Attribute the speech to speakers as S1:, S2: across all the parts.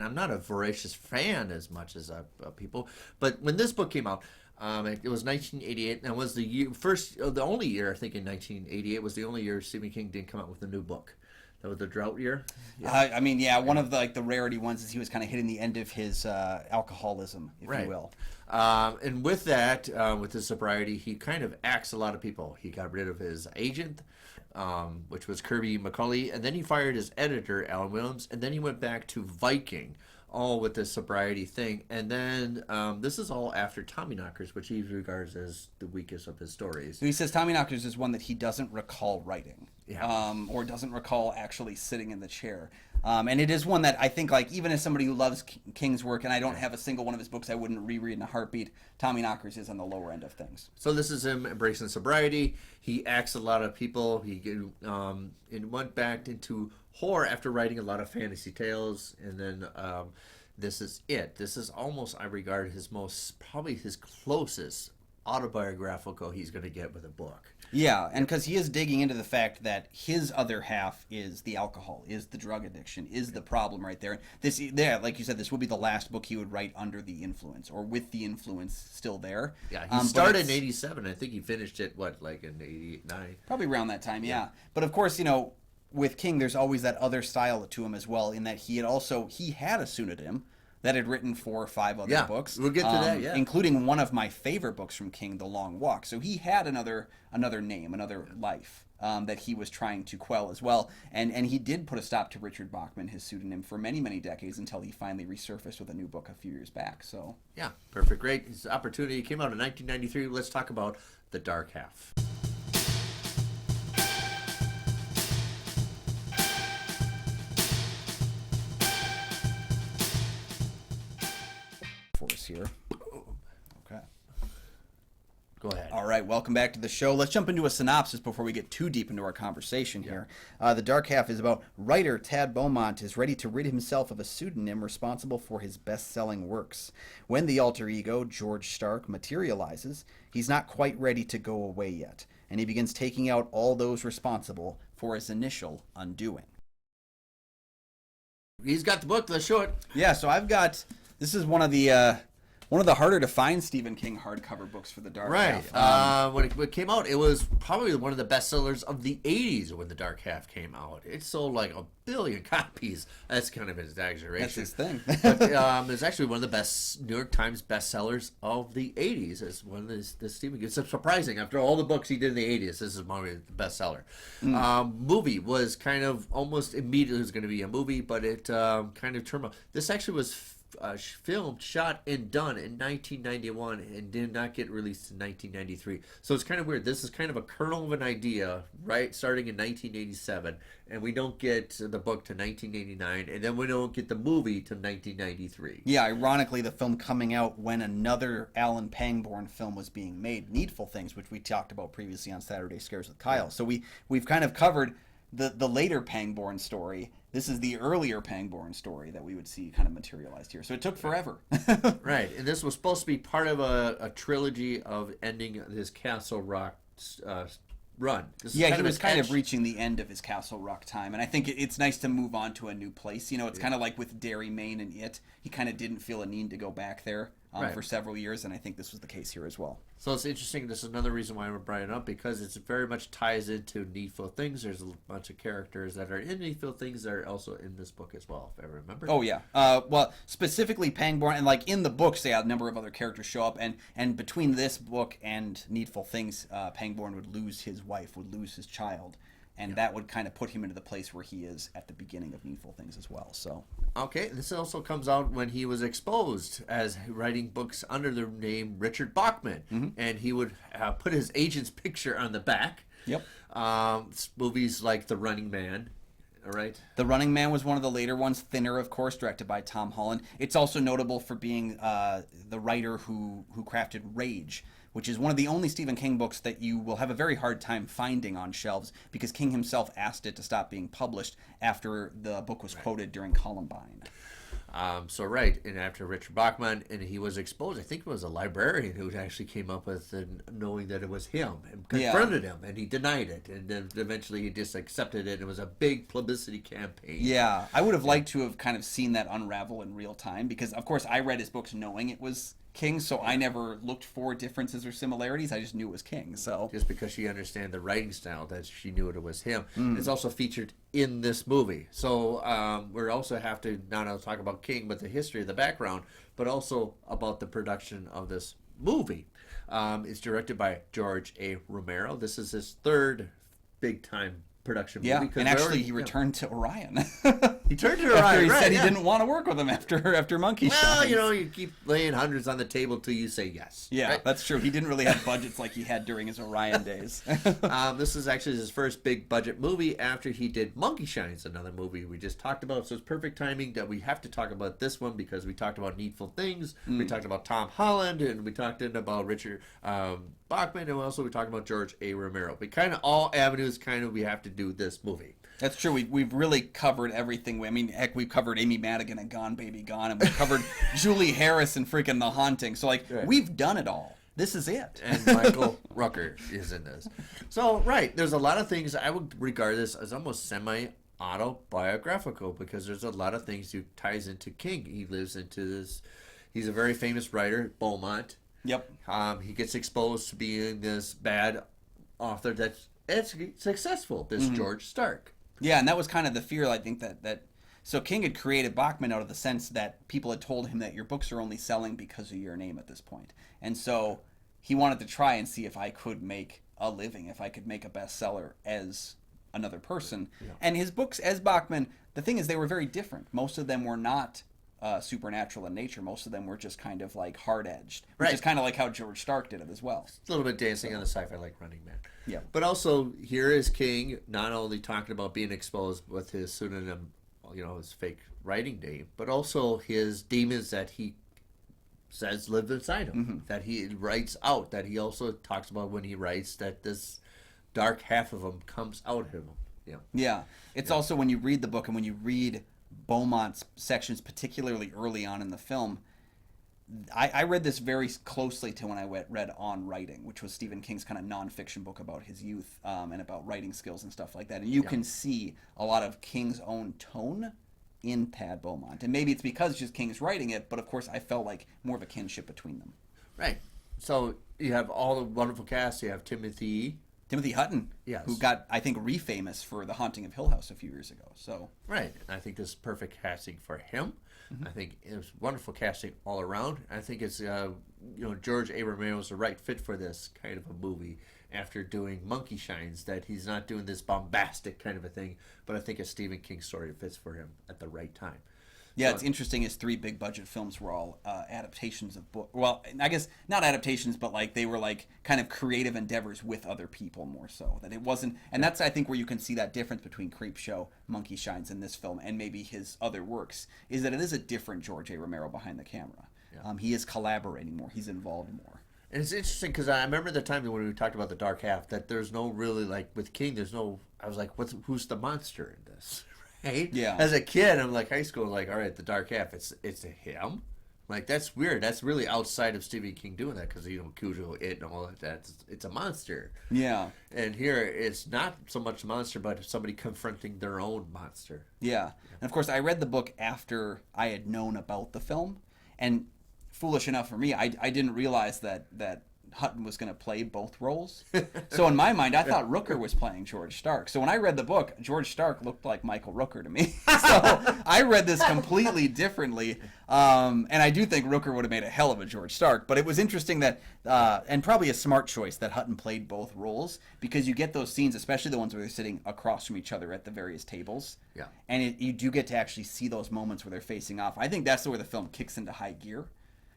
S1: I'm not a voracious fan as much as people, but when this book came out, it was 1988, and it was the year first, the only year I think in 1988 was the only year Stephen King didn't come out with a new book. That was the drought year. Yeah.
S2: I mean, yeah, one of the the rarity ones is he was kind of hitting the end of his alcoholism, if
S1: Right.
S2: you will.
S1: And with that, with his sobriety, he kind of axed a lot of people. He got rid of his agent, which was Kirby McCauley, and then he fired his editor, Alan Williams, and then he went back to Viking, all with this sobriety thing. And then this is all after Tommyknockers, which he regards as the weakest of his stories.
S2: So he says Tommyknockers is one that he doesn't recall writing,
S1: Yeah.
S2: or doesn't recall actually sitting in the chair. And it is one that I think, like, even as somebody who loves King's work, and I don't have a single one of his books I wouldn't reread in a heartbeat, Tommyknockers is on the lower end of things.
S1: So this is him embracing sobriety. He axed a lot of people. He and went back into horror after writing a lot of fantasy tales, and then this is it. This is almost, I regard, probably his closest autobiographical he's going to get with a book.
S2: Yeah, and because he is digging into the fact that his other half is the alcohol, is the drug addiction, is the problem right there. Like you said, this will be the last book he would write under the influence, or with the influence still there.
S1: Yeah, he started in '87. I think he finished it like in '89.
S2: Probably around that time, yeah. But of course, with King, there's always that other style to him as well, in that he had a pseudonym that had written 4 or 5 other books.
S1: We'll get to that, yeah.
S2: Including one of my favorite books from King, The Long Walk. So he had another name, another life that he was trying to quell as well. And he did put a stop to Richard Bachman, his pseudonym, for many, many decades, until he finally resurfaced with a new book a few years back. So
S1: yeah, perfect, great. His opportunity came out in 1993. Let's talk about The Dark Half.
S2: for us here. Okay.
S1: Go ahead.
S2: All right, welcome back to the show. Let's jump into a synopsis before we get too deep into our conversation here. The Dark Half is about writer Tad Beaumont is ready to rid himself of a pseudonym responsible for his best-selling works. When the alter ego, George Stark, materializes, he's not quite ready to go away yet, and he begins taking out all those responsible for his initial undoing.
S1: He's got the book. Let's show it.
S2: Yeah, so I've got... This is one of the harder to find Stephen King hardcover books for The Dark Half.
S1: Right. When it came out, it was probably one of the bestsellers of the 80s when The Dark Half came out. It sold like 1 billion copies. That's kind of an exaggeration.
S2: That's his thing.
S1: But it's actually one of the best New York Times bestsellers of the 80s. It's one of the Stephen King. It's surprising. After all the books he did in the 80s, this is one of the bestseller. Movie was kind of almost immediately was going to be a movie, but it kind of turned out. This actually was filmed, shot, and done in 1991 and did not get released in 1993. So it's kind of weird. This is kind of a kernel of an idea, right, starting in 1987, and we don't get the book to 1989, and then we don't get the movie to 1993.
S2: Yeah, ironically, the film coming out when another Alan Pangborn film was being made, Needful Things, which we talked about previously on Saturday Scares with Kyle. So we've kind of covered the later Pangborn story. This is the earlier Pangborn story that we would see kind of materialized here. So it took forever.
S1: Right, and this was supposed to be part of a trilogy of ending his Castle Rock run.
S2: Yeah, he was kind of reaching the end of his Castle Rock time, and I think it's nice to move on to a new place. It's kind of like with Derry, Maine, and It. He kind of didn't feel a need to go back there for several years, and I think this was the case here as well.
S1: So it's interesting. This is another reason why I'm bringing it up, because it very much ties into Needful Things. There's a bunch of characters that are in Needful Things that are also in this book as well, if I remember.
S2: Oh, yeah. Well, specifically Pangborn, and like in the books, a number of other characters show up, and between this book and Needful Things, Pangborn would lose his wife, would lose his child, and that would kind of put him into the place where he is at the beginning of Needful Things as well. So
S1: okay, this also comes out when he was exposed as writing books under the name Richard Bachman, and he would put his agent's picture on the back.
S2: Yep.
S1: Movies like The Running Man. All right.
S2: The Running Man was one of the later ones. Thinner, of course, directed by Tom Holland. It's also notable for being the writer who crafted Rage, which is one of the only Stephen King books that you will have a very hard time finding on shelves, because King himself asked it to stop being published after the book was quoted during Columbine.
S1: So right, and after Richard Bachman, and he was exposed. I think it was a librarian who actually came up with knowing that it was him and confronted him, and he denied it, and then eventually he just accepted it. It was a big publicity campaign.
S2: Yeah, I would have liked to have kind of seen that unravel in real time because, of course, I read his books knowing it was King, so I never looked for differences or similarities. I just knew it was King. So
S1: just because she understood the writing style, that she knew it was him. It's also featured in this movie. So we also have to not only talk about King, but the history, the background, but also about the production of this movie. It's directed by George A. Romero. This is his third big-time production movie.
S2: Yeah, and actually he returned to Orion.
S1: He turned to Orion,
S2: after he
S1: right,
S2: said he didn't want to work with him after Monkey Shines.
S1: Well, you keep laying hundreds on the table till you say yes.
S2: Yeah,
S1: right?
S2: That's true. He didn't really have budgets like he had during his Orion days.
S1: This is actually his first big budget movie after he did Monkey Shines, another movie we just talked about. So it's perfect timing that we have to talk about this one because we talked about Needful Things, we talked about Tom Holland, and we talked about Richard Bachman, and also we talked about George A. Romero. But kind of all avenues, we have to do this movie.
S2: That's true. We've really covered everything. I mean, heck, we've covered Amy Madigan and Gone Baby Gone, and we've covered Julie Harris and freaking The Haunting. So, we've done it all. This is it.
S1: And Michael Rooker is in this. So, there's a lot of things. I would regard this as almost semi-autobiographical because there's a lot of things he ties into King. He lives into this. He's a very famous writer, Beaumont.
S2: Yep.
S1: He gets exposed to being this bad author that's successful, this George Stark.
S2: Yeah, and that was kind of the fear, I think, that so King had created Bachman out of the sense that people had told him that your books are only selling because of your name at this point. And so he wanted to try and see if I could make a living, if I could make a bestseller as another person. Yeah. And his books as Bachman, the thing is they were very different. Most of them were not supernatural in nature. Most of them were just kind of like hard-edged, which is kind of like how George Stark did it as well.
S1: It's a little bit dancing on the sci-fi like Running Man.
S2: Yeah.
S1: But also, here is King not only talking about being exposed with his pseudonym, his fake writing name, but also his demons that he says live inside him, that he writes out, that he also talks about when he writes that this dark half of him comes out of him.
S2: Yeah. It's also when you read the book and when you read Beaumont's sections, particularly early on in the film, I read this very closely to when I read On Writing, which was Stephen King's kind of nonfiction book about his youth and about writing skills and stuff like that. And you can see a lot of King's own tone in Tad Beaumont. And maybe it's because just King's writing it, but of course I felt like more of a kinship between them.
S1: Right. So you have all the wonderful cast. You have Timothy
S2: Hutton,
S1: yes,
S2: who got, I think, re-famous for The Haunting of Hill House a few years ago. So
S1: right. I think this is perfect casting for him. I think it was wonderful casting all around. I think it's, George A. Romero is the right fit for this kind of a movie after doing Monkey Shines, that he's not doing this bombastic kind of a thing, but I think a Stephen King story fits for him at the right time.
S2: Yeah, it's interesting. His three big budget films were all adaptations of book. Well, I guess not adaptations, but they were kind of creative endeavors with other people more so. That it wasn't, and that's I think where you can see that difference between Creepshow, Monkey Shines, and this film, and maybe his other works, is that it is a different George A. Romero behind the camera. Yeah. He is collaborating more. He's involved more.
S1: And it's interesting because I remember the time when we talked about the dark half that there's no really with King. There's no. I was like, who's the monster in this? Right?
S2: Yeah.
S1: As a kid, I'm high school, all right, the dark half, it's him. That's weird. That's really outside of Stephen King doing that because Cujo, It, and all of that. It's a monster.
S2: Yeah.
S1: And here it's not so much a monster, but somebody confronting their own monster.
S2: Yeah. And of course, I read the book after I had known about the film, and foolish enough for me, I didn't realize that Hutton was going to play both roles. So in my mind, I thought Rooker was playing George Stark. So when I read the book, George Stark looked like Michael Rooker to me. So I read this completely differently. And I do think Rooker would have made a hell of a George Stark. But it was interesting that, and probably a smart choice, that Hutton played both roles, because you get those scenes, especially the ones where they're sitting across from each other at the various tables.
S1: Yeah.
S2: And you do get to actually see those moments where they're facing off. I think that's where the film kicks into high gear,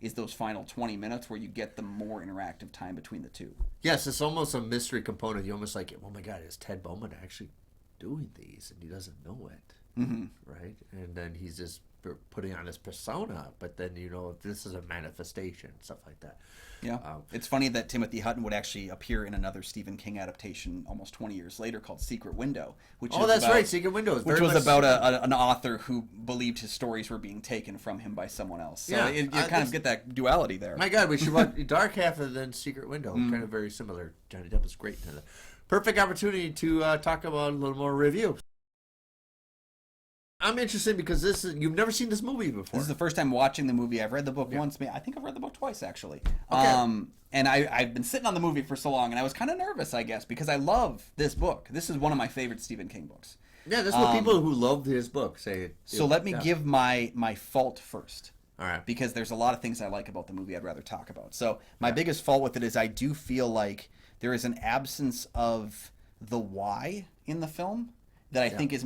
S2: is those final 20 minutes where you get the more interactive time between the two.
S1: Yes, it's almost a mystery component. You're almost like, oh my God, is Ted Beaumont actually doing these? And he doesn't know it, right? And then he's just putting on his persona, but then this is a manifestation, stuff like that.
S2: Yeah, it's funny that Timothy Hutton would actually appear in another Stephen King adaptation almost 20 years later called Secret Window, which
S1: right, Secret Window,
S2: which was about an author who believed his stories were being taken from him by someone else. So you kind of get that duality there.
S1: My God, we should watch Dark Half and then Secret Window. Kind of very similar. Johnny Depp is great. Perfect opportunity to talk about a little more review. I'm interested because you've never seen this movie before.
S2: This is the first time watching the movie. I've read the book once. I think I've read the book twice, actually.
S1: Okay.
S2: And I've been sitting on the movie for so long, and I was kind of nervous, I guess, because I love this book. This is one of my favorite Stephen King books.
S1: Yeah, that's what people who love his book say.
S2: So let me give my fault first.
S1: All right.
S2: Because there's a lot of things I like about the movie I'd rather talk about. So my biggest fault with it is I do feel like there is an absence of the why in the film that I think is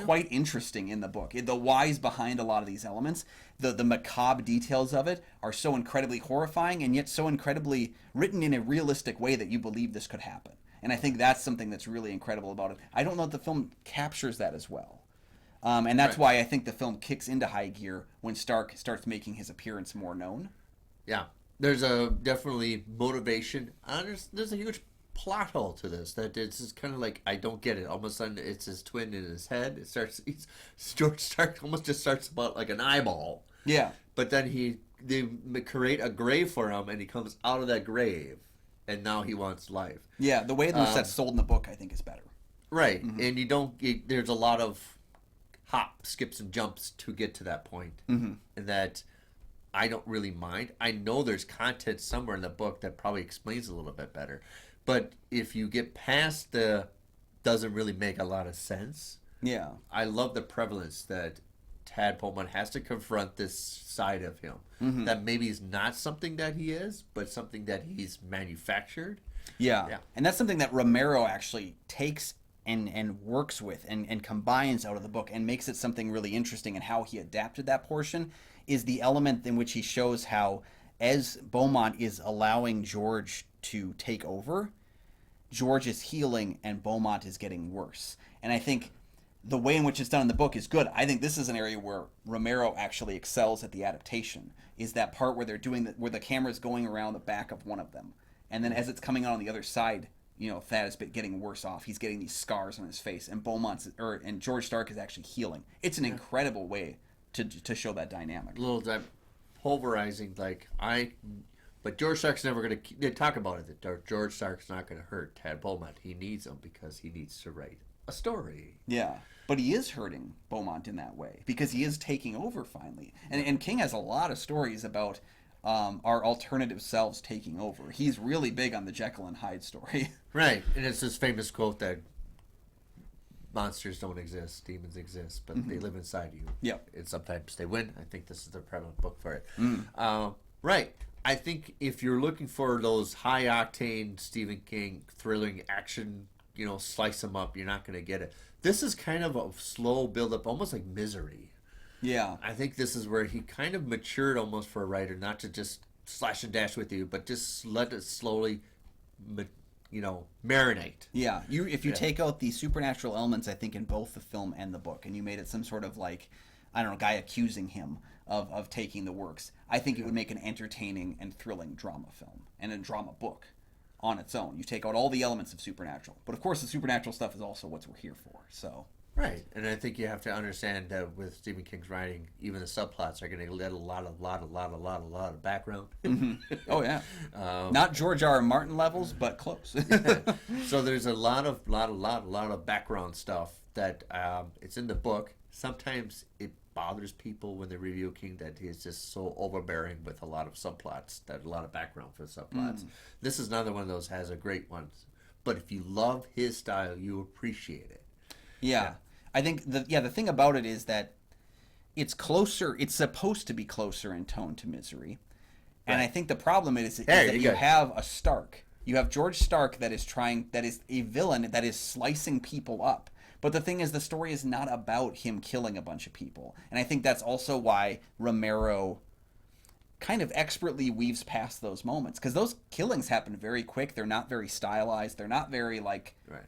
S2: quite interesting in the book. The whys behind a lot of these elements, the macabre details of it are so incredibly horrifying and yet so incredibly written in a realistic way that you believe this could happen. And I think that's something that's really incredible about it. I don't know if the film captures that as well. And that's why I think the film kicks into high gear when Stark starts making his appearance more known.
S1: Yeah. There's a definitely motivation. There's a huge plot hole to this that it's just kind of like I don't get it. All of a sudden it's his twin in his head. George Stark almost just starts about like an eyeball.
S2: Yeah.
S1: But then they create a grave for him and he comes out of that grave and now he wants life.
S2: Yeah, the way that's sold in the book I think is better.
S1: Right. And there's a lot of hop, skips and jumps to get to that point. And that I don't really mind. I know there's content somewhere in the book that probably explains a little bit better. But if you get past the doesn't really make a lot of sense.
S2: Yeah.
S1: I love the prevalence that Tad Pullman has to confront this side of him. That maybe is not something that he is, but something that he's manufactured.
S2: Yeah. And that's something that Romero actually takes and works with and combines out of the book and makes it something really interesting. And how he adapted that portion is the element in which he shows how as Beaumont is allowing George to take over, George is healing and Beaumont is getting worse. And I think the way in which it's done in the book is good. I think this is an area where Romero actually excels at the adaptation, is that part where they're doing where the camera's going around the back of one of them. And then as it's coming out on the other side, Thad is getting worse off. He's getting these scars on his face, and and George Stark is actually healing. It's an incredible way to show that dynamic.
S1: A little pulverizing, but George Stark's never going to... They talk about it, that George Stark's not going to hurt Tad Beaumont. He needs him because he needs to write a story.
S2: Yeah, but he is hurting Beaumont in that way because he is taking over finally. And King has a lot of stories about our alternative selves taking over. He's really big on the Jekyll and Hyde story.
S1: Right, and it's this famous quote that monsters don't exist, demons exist, but they live inside you.
S2: Yep.
S1: And sometimes they win. I think this is the prevalent book for it. Right. I think if you're looking for those high-octane Stephen King thrilling action, slice them up, you're not going to get it. This is kind of a slow build-up, almost like Misery.
S2: Yeah.
S1: I think this is where he kind of matured almost for a writer, not to just slash and dash with you, but just let it slowly, marinate.
S2: Yeah. If you take out the supernatural elements, I think, in both the film and the book, and you made it some sort of guy accusing him of taking the works, I think it would make an entertaining and thrilling drama film and a drama book on its own. You take out all the elements of supernatural. But of course the supernatural stuff is also what we're here for. So
S1: right. And I think you have to understand that with Stephen King's writing, even the subplots are going to let a lot of background.
S2: Oh yeah. Not George R. R. Martin levels, but close.
S1: So there's a lot of background stuff that it's in the book. Sometimes it bothers people when they review King that he is just so overbearing with a lot of subplots, that a lot of background for subplots. This is another one of those, has a great one. But if you love his style, you appreciate it.
S2: Yeah. I think the thing about it is that it's closer, it's supposed to be closer in tone to Misery. And I think the problem is that you have a Stark. You have George Stark that is a villain that is slicing people up. But the thing is, the story is not about him killing a bunch of people. And I think that's also why Romero kind of expertly weaves past those moments. Because those killings happen very quick. They're not very stylized. They're not very,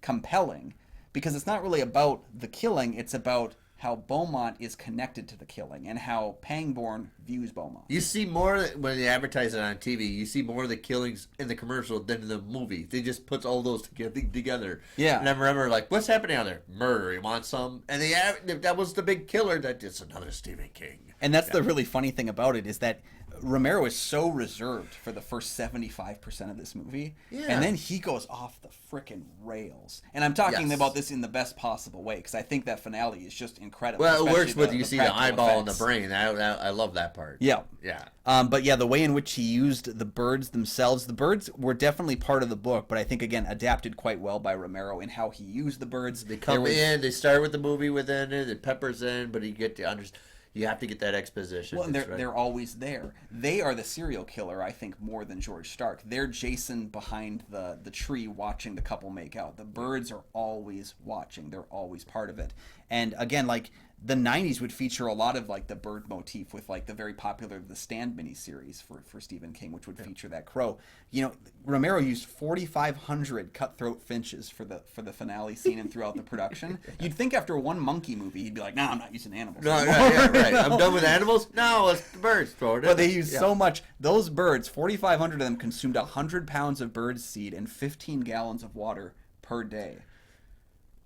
S2: compelling. Because it's not really about the killing. It's about how Beaumont is connected to the killing and how Pangborn views Beaumont.
S1: You see more when they advertise it on TV. You see more of the killings in the commercial than in the movie. They just put all those together.
S2: Yeah.
S1: And I remember like, what's happening out there? Murder. You want some? And that was the big killer. That is another Stephen King.
S2: And that's the really funny thing about it is that Romero is so reserved for the first 75% of this movie.
S1: Yeah.
S2: And then he goes off the frickin' rails. And I'm talking about this in the best possible way because I think that finale is just incredible.
S1: Well, it works with you see the
S2: practical
S1: eyeball
S2: effects.
S1: and the brain. I love that part.
S2: Yeah.
S1: Yeah.
S2: But yeah, the way in which he used the birds themselves, the birds were definitely part of the book, but I think, again, adapted quite well by Romero in how he used the birds.
S1: They come in, they start with the movie within it, it peppers in, but you get to understand. You have to get that exposition.
S2: Well, and they're always there. They are the serial killer, I think, more than George Stark. They're Jason behind the tree watching the couple make out. The birds are always watching. They're always part of it. And again, like the 90s would feature a lot of like the bird motif with like the very popular The Stand miniseries for Stephen King, which would feature that crow. You know, Romero used 4,500 cutthroat finches for the finale scene and throughout the production. You'd think after one monkey movie, he'd be like, "Nah, I'm not using animals."
S1: No,
S2: anymore."
S1: right. I'm done with animals. No, it's the birds. Throw it in.
S2: But they use so much. Those birds, 4,500 of them consumed 100 pounds of bird seed and 15 gallons of water per day.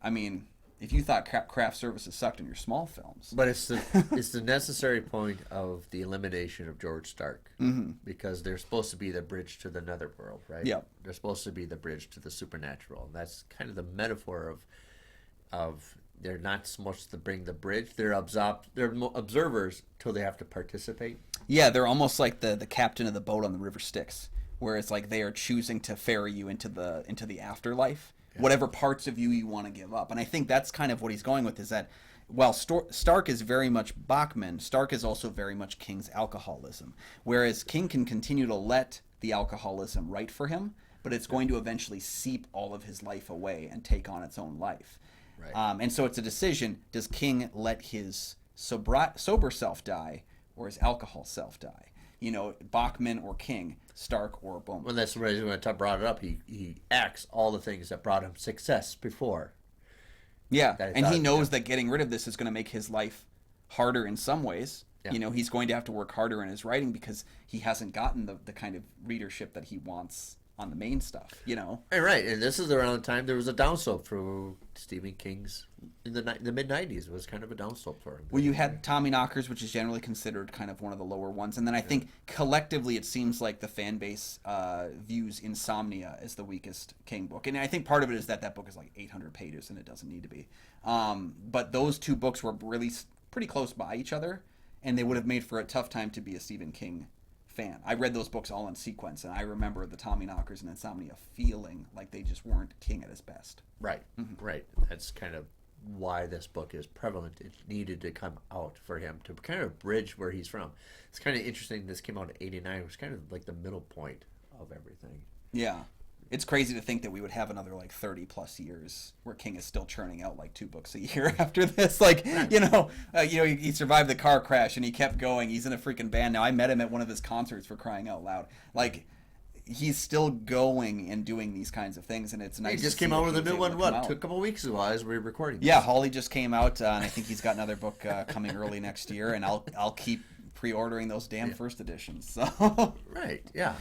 S2: I mean, if you thought craft services sucked in your small films.
S1: But it's the necessary point of the elimination of George Stark, because they're supposed to be the bridge to the netherworld, right?
S2: Yeah.
S1: They're supposed to be the bridge to the supernatural. And that's kind of the metaphor of they're not supposed to bring the bridge. They're observers till they have to participate.
S2: Yeah, they're almost like the captain of the boat on the River Styx, where it's like they are choosing to ferry you into the afterlife. Whatever parts of you want to give up. And I think that's kind of what he's going with, is that while Stark is very much Bachman, Stark is also very much King's alcoholism. Whereas King can continue to let the alcoholism write for him, but it's going to eventually seep all of his life away and take on its own life.
S1: Right.
S2: And so it's a decision. Does King let his sober self die, or his alcohol self die? You know, Bachman or King, Stark or Beaumont.
S1: When that's the reason when I brought it up, he acts all the things that brought him success before.
S2: Yeah, and he knows that getting rid of this is going to make his life harder in some ways.
S1: Yeah.
S2: You know, he's going to have to work harder in his writing because he hasn't gotten the kind of readership that he wants on the main stuff, you know?
S1: Right, and this is around the time there was a downslope for Stephen King's in the mid-90s. It was kind of a downslope for him.
S2: Well, you had Tommyknockers, which is generally considered kind of one of the lower ones. And then I think collectively it seems like the fan base views Insomnia as the weakest King book. And I think part of it is that book is like 800 pages and it doesn't need to be. But those two books were released pretty close by each other, and they would have made for a tough time to be a Stephen King fan. I read those books all in sequence, and I remember the Tommyknockers and Insomnia feeling like they just weren't King at his best.
S1: Right, right. That's kind of why this book is prevalent. It needed to come out for him to kind of bridge where he's from. It's kind of interesting. This came out in '89. It was kind of like the middle point of everything.
S2: Yeah. It's crazy to think that we would have another like 30 plus years where King is still churning out like 2 books a year after this. Like, he survived the car crash and he kept going. He's in a freaking band now. I met him at one of his concerts, for crying out loud. Like, he's still going and doing these kinds of things, and it's nice.
S1: He just came out with a new one. Took a couple weeks ago as we were recording this.
S2: Yeah, Hawley just came out, and I think he's got another book coming early next year, and I'll keep pre-ordering those damn first editions. So
S1: right, yeah.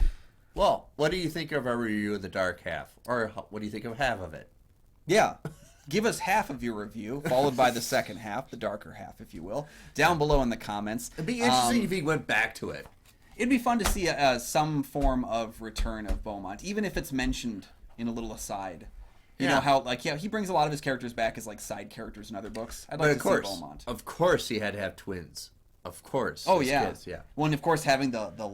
S1: Well, what do you think of our review of The Dark Half? Or what do you think of half of it?
S2: Yeah. Give us half of your review, followed by the second half, the darker half, if you will, down below in the comments.
S1: It'd be interesting if he went back to it.
S2: It'd be fun to see some form of return of Beaumont, even if it's mentioned in a little aside. You know how, he brings a lot of his characters back as, like, side characters in other books. I'd like to see Beaumont.
S1: Of course he had to have twins. Of course.
S2: Oh, yeah.
S1: Kids, yeah.
S2: Well, and of course having the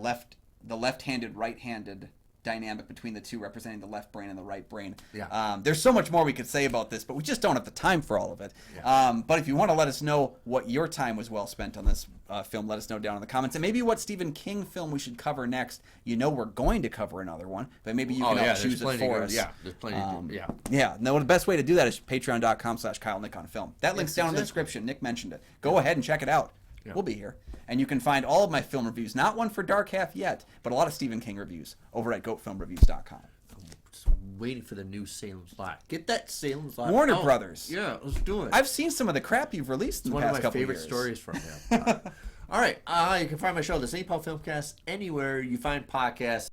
S2: left-handed, right-handed dynamic between the two, representing the left brain and the right brain.
S1: Yeah.
S2: There's so much more we could say about this, but we just don't have the time for all of it. Yeah. But if you want to let us know what your time was well spent on this film, let us know down in the comments. And maybe what Stephen King film we should cover next. You know we're going to cover another one, but maybe you can help choose it for us.
S1: Yeah, there's plenty to do. Yeah.
S2: Yeah. No, the best way to do that is patreon.com/KyleNickOnFilm. That link's down in the description. Nick mentioned it. Go ahead and check it out. Yeah. We'll be here. And you can find all of my film reviews, not one for Dark Half yet, but a lot of Stephen King reviews over at goatfilmreviews.com.
S1: just waiting for the new Salem's Lot. Get that Salem's Lot.
S2: Warner
S1: out.
S2: Brothers.
S1: Yeah, let's do it.
S2: I've seen some of the crap you've released in
S1: It's
S2: the
S1: one
S2: past
S1: of my
S2: couple
S1: favorite
S2: years.
S1: stories from him. All right, you can find my show, The St. Paul Filmcast, anywhere you find podcasts.